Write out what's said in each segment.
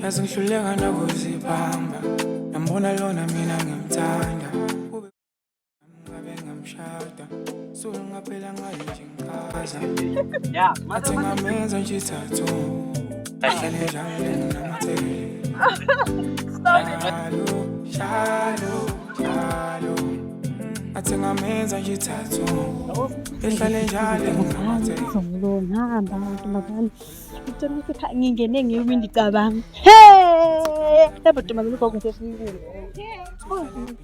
Yazi ngihluleka nokuzibamba nambona lona mina ngimthanda ngabe ngamshada ngaphela ngayo nje ngikaza athi ngamenza nje ithathu ahlale njalo nginamathele shalo athi ngamenza nje ithathu ehlale njalo nginamathele ngihamba ntombazane ngicela ukuthi ngingene ngiwindi cabanga ntombazane ugogo sefikile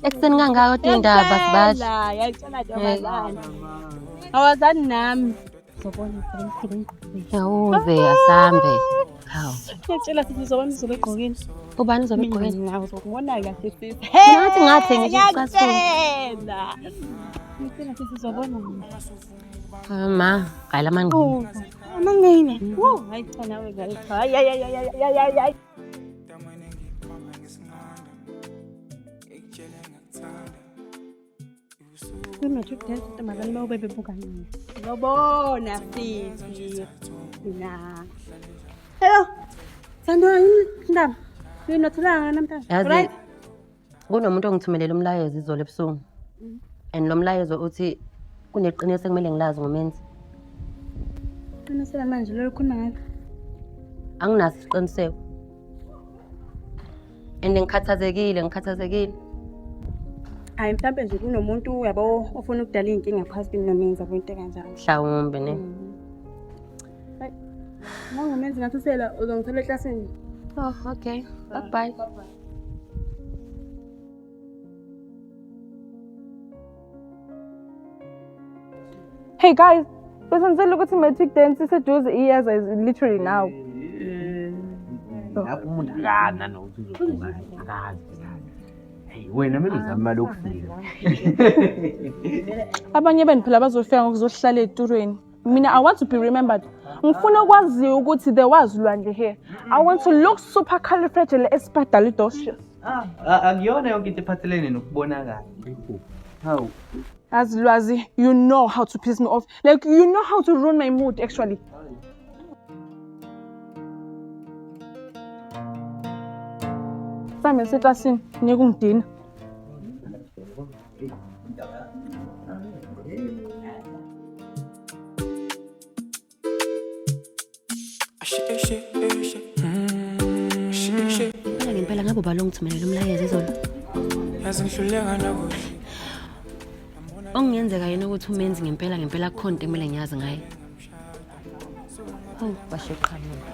ekuseni kangaka kodwa indaba sibathi yayitshela ntombazane awazani nami uzobona yawuze asambe hawu ngiyatshela sithi uzobona uzobegqokile ubani uzobegqokile nawe uzokubona kahle sisi ngathi ngisho ucasuka ngicela sithi uzobona ma gayila mangqini amangene hayi cha nawe guys hayi Kunothi kudala manje lo bebebuka nini. Ngobona sisi. Na. Hello. Sandoni ndaba. Nginothulanga namhlanje. Yazi kunomuntu ongithumelela umlayezo izolo ebusuku. And lo mlayezo uthi kuneqiniso ekumele ngilazi ngomenzi. Qinisela manje lo ukhuluma ngalo. Anginaso isiqiniseko. And ngikhathazekile. Hayi mhlambe nje kunomuntu yabo ofuna ukudala inkinga phakathi kwini nomenzi into kanjalo. Mhlawumbe ne. Hayi. Ngomenzi ngathusela uzongithola eklasini. Oh, okay. Bye. Hey guys, besenzele ukuthi matric dance iseduze iyaza is literally now. Lapho umuntu akana nokuthi uzovuka akazi. Hey wena mina uzama lokufika. Abanye benu phela bazofika ngokuzohlala eturweni. Mina I want to be remembered. Ngifuna ukwazi ukuthi there was Lwandle here. I want to look super califragilisticexpialidocious. Akuyona yonke into ephathelene nokubonakala. Hawu. As Lwazi, you know how to piss me off. Like, you know how to ruin my mood, actually. Sami seklasini, ngekungidina. Ngempela ngabe ubalo ngithumelela umlayezo izolo. yazi ngihluleka nokuzibamba Ongenzeka yena ukuthi umenzi ngempela kukhona ekumele ngiyazi ngaye. Oh, basheqhamuka.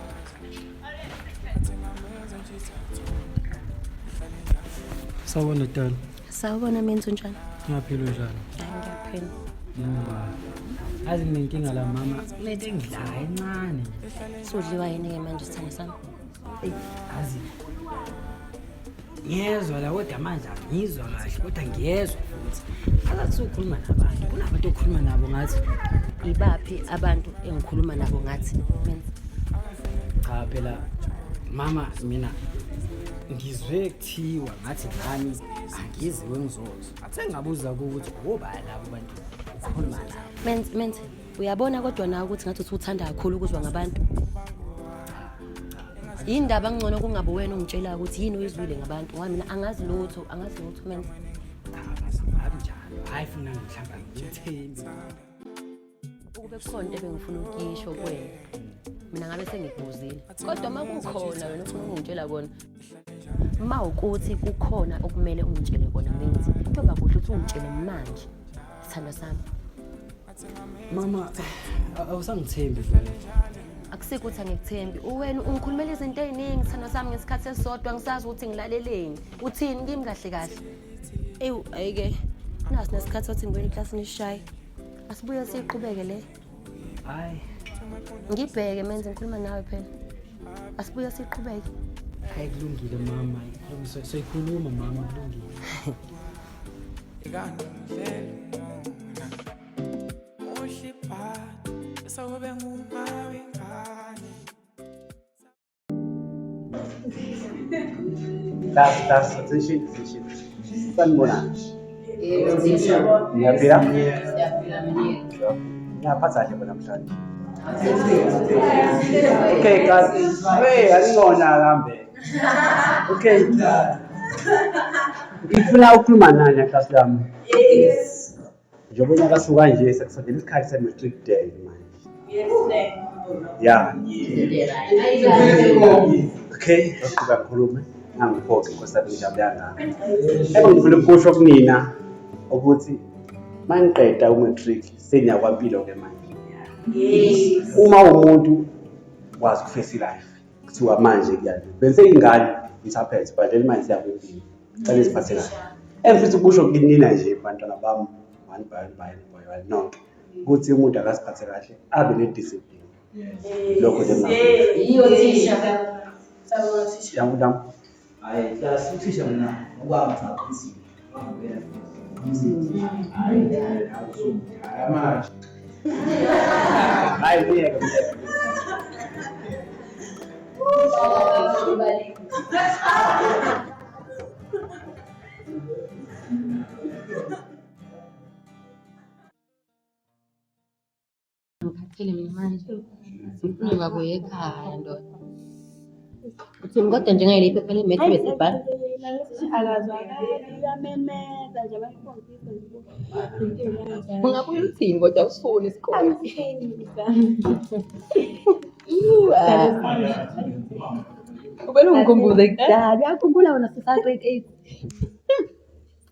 Sawubona Dali. Sawubona menzi unjani? Ngiyaphila njani? Hayi ngiyaphila. Azi nginenkinga la mama. Lethe ngidla encane. Sudliwa yini ke manje sithando sami? Azi. Ngiyezwa la kodwa manje ngizwa kahle kodwa ngiyezwa futhi. Akathi ukhuluma nabantu. Kunabantu okhuluma nabo ngathi Ibaphi abantu engikhuluma nabo ngathi menzi? cha phela mama mina ngizwe kuthiwa ngathi ngani angiziwe ngizozwa. Athe ngabuza ukuthi ngoba labo bantu ukhuluma nabo. Menzi, uyabona kodwa nawe ukuthi ngathi uthanda kakhulu ukuzwa ngabantu. Indaba ngcono kungabe wena ungitshela ukuthi yini uyizwile ngabantu. Ngoba mina angazi lutho menzi. Akasababi njalo. Hayi funa ngihlamba ngithembi. Ukube kukhona into ebengifuna ukuyisho kuwena. Mina ngabe sengikubuzile. Kodwa makukhona wena ufuna ukungitshela kona. Mawukuthi kukhona okumele ungitshele kona menzi. Kuyoba kuhle ukuthi ungitshele manje. Sithando sami. Mama awusangithembi vele. Akusiko ukuthi angikuthembi. Wena ungikhulumela izinto eziningi sithando sami ngesikhathi esisodwa ngisazi ukuthi ngilaleleni. Uthini kimi kahle. Ewu ayike. Nasi nesikhathi sokuthi ngibuyele eklasini ishaye. Asibuye siqhubeke le. Hayi. Ngibheke menze ngikhuluma nawe phela. Asibuye siqhubeke. Hayi kulungile mama. Soyikhuluma mama kulungile. Das attention. Sanibona. Ngiyaphila. ngiyaphatha kahle bona namhlanje. Okay guys, angingona kambe. Okay. Ngifuna ukukhuluma nani class lami? Yes. Njengoba kasuka nje sekusondela isikhathi se-matric day manje. Yes, yeah. Okay, asiqhubeka ukukhuluma. Ngangiphoxe nkosazana ngijabulanga. Ngifuna ukusho kunina ukuthi maniqeda u-matric seniyakwampilo ke manje. Yes. Uma umuntu wazi ukufesa life kuthiwa manje kuyani. Bese ingane isaphethe but manje siyakwempilo. Cela siphathe kahle. Emfisa ukusho kunina nje bantwana bami one by one nonke. Ukuthi umuntu akasiphathe kahle abe ne-discipline. Lokho nje ngakho. Iyo thisha. Sawubona thisha. Yangudam. Hayi, class uthisha mina ukwami cha phezulu. Hayi uyeke. Ngiphathele mina manje. Sifuna babuye ekhaya ndoda. Uthi kodwa njengayile iphepha lemethi besibhala. Ungabuye uthini kodwa usifuni isikole. Ubele ungikhumbuze kudala. Uyakhumbula wena sisa grade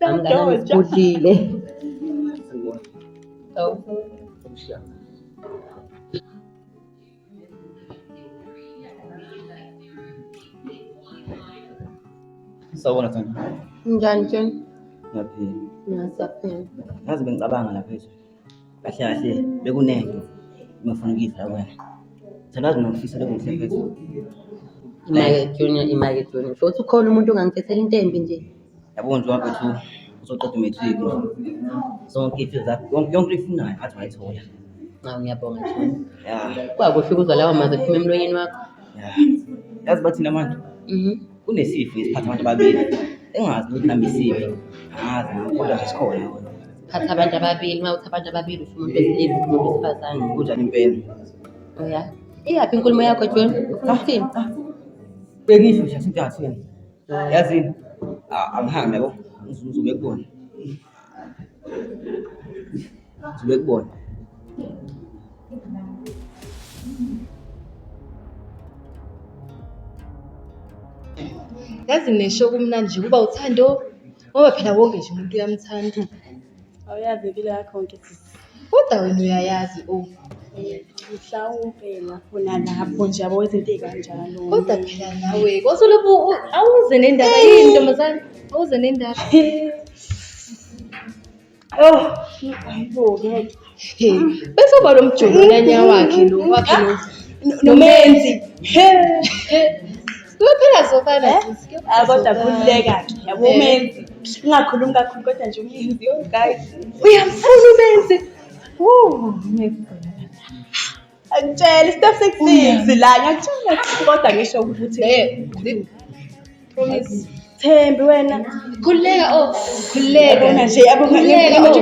8. Amngane ngikudlile. Oh. Sawubona Thando. Njani John? Ngiyaphila. Ngiyasaphila. Yazi bengicabanga lapha phezulu. Kahle kahle bekunento ngifuna ukuyidla wena. Thanazi nokufisa lokuhle phezulu. Imake Junior. Shothi ukhona umuntu ongangithethela intembi nje. Yabona nje waphethu uzoqeda umatric. Zonke ifiso zakho yonke ifunayo athi wayithola. Ngiyabonga Junior. Ya. Kwakuhle ukuzwa lawo mazwi ephuma emlonyeni wakho. Ya. Yazi bathina manje. Kunesifo esiphatha abantu ababili. Engazi ukuthi nami isibe. Angazi kodwa nje sikhona wona. Phatha abantu ababili, uma uthi abantu ababili usho umuntu wesilisa umuntu wesifazane. Kunjani impela? Oh ya. Iyaphi inkulumo yakho John? Ufuna ukuthini? Bekisho nje sintathini. Yazini? Angihambe yabo. Ngizobe kubona. Ngizobe kubona. Yazi nesho kumnandi nje kuba uthando ngoba phela wonke nje umuntu uyamthanda. Awuyazi impilo yakho yonke sisi. Kodwa wena uyayazi Mhlawumbe ngafuna lapho nje yabo izinto ezikanjalo. Kodwa phela nawe kosolopho awuze nendaba yini ntombazane? Awuze nendaba. Ayibo-ke. Bese uba lo mjolonyanya wakhe lo wakhe Nomenzi. Phela zofana sisi. Kodwa khululeka-ke yabo umenzi. Ungakhulumi kakhulu kodwa nje umenzi yo guys. Uyamfuna umenzi. Angitshela i-stuff sexy la ngiyakutshela kodwa ngisho ukuthi Promise. Thembi wena Khuleka khuleka yabona nje yabona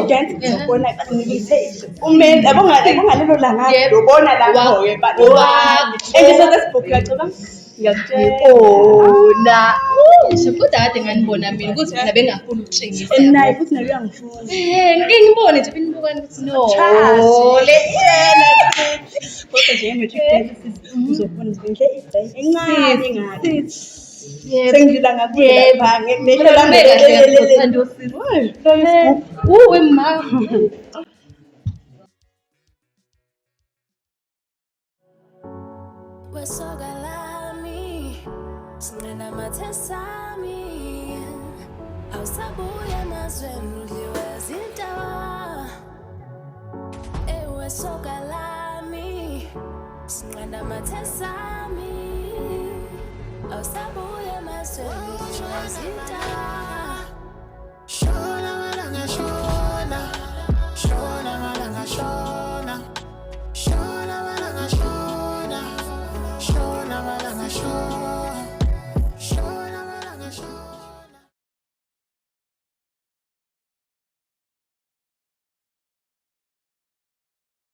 dance ngizobona ngithe umenzi yabona ngalelo langa ubona lapho ke engisoke sibhuku yacaba ngiyakutshela ona kodwa kade nganibona mina ukuthi mina bengafuni ukutshengisa naye futhi naye uyangifuna ngike ngibone nje benibukani ukuthi no le kodwa nje nge-matric day uzofuna nje encane ngani sengidlula ngakuye bhange nehlela ngithanda usisi uwe mama wesokalami sinqena mathesami awusabuya emazweni udliwe zindawo ewesokalami sinqena mathesami awusabuya emazweni udliwe zindawo